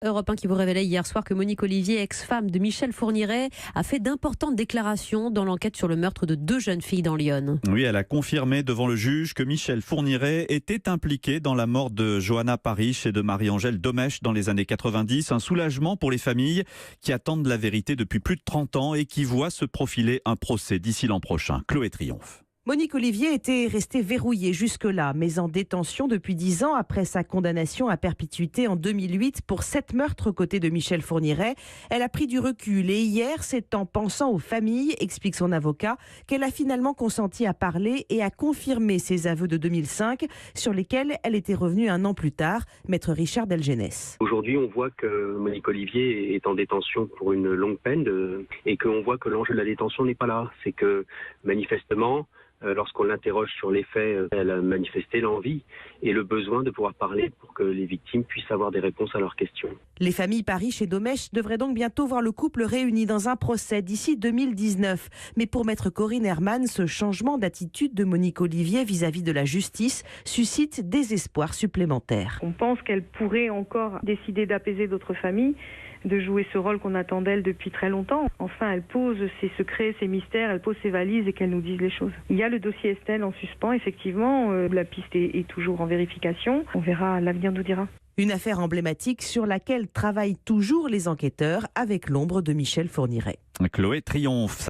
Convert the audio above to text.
Europe 1 qui vous révélait hier soir que Monique Olivier, ex-femme de Michel Fourniret, a fait d'importantes déclarations dans l'enquête sur le meurtre de 2 jeunes filles dans l'Yonne. Oui, elle a confirmé devant le juge que Michel Fourniret était impliqué dans la mort de Johanna Parish et de Marie-Angèle Domèche dans les années 90. Un soulagement pour les familles qui attendent la vérité depuis plus de 30 ans et qui voient se profiler un procès d'ici l'an prochain. Chloé Triomphe. Monique Olivier était restée verrouillée jusque-là, mais en détention depuis 10 ans après sa condamnation à perpétuité en 2008 pour 7 meurtres aux côtés de Michel Fourniret. Elle a pris du recul et hier, c'est en pensant aux familles, explique son avocat, qu'elle a finalement consenti à parler et à confirmer ses aveux de 2005 sur lesquels elle était revenue un an plus tard. Maître Richard Delgenès. Aujourd'hui, on voit que Monique Olivier est en détention pour une longue peine et qu'on voit que l'enjeu de la détention n'est pas là. C'est que manifestement, lorsqu'on l'interroge sur les faits, elle a manifesté l'envie et le besoin de pouvoir parler pour que les victimes puissent avoir des réponses à leurs questions. Les familles Parish et Domèche devraient donc bientôt voir le couple réuni dans un procès d'ici 2019. Mais pour maître Corinne Herman, ce changement d'attitude de Monique Olivier vis-à-vis de la justice suscite des espoirs supplémentaires. On pense qu'elle pourrait encore décider d'apaiser d'autres familles, de jouer ce rôle qu'on attend d'elle depuis très longtemps. Enfin, elle pose ses secrets, ses mystères, elle pose ses valises et qu'elle nous dise les choses. Il y a le dossier Estelle en suspens, effectivement, la piste est toujours en vérification. On verra, l'avenir nous dira. Une affaire emblématique sur laquelle travaillent toujours les enquêteurs avec l'ombre de Michel Fourniret. Chloé Triomphe.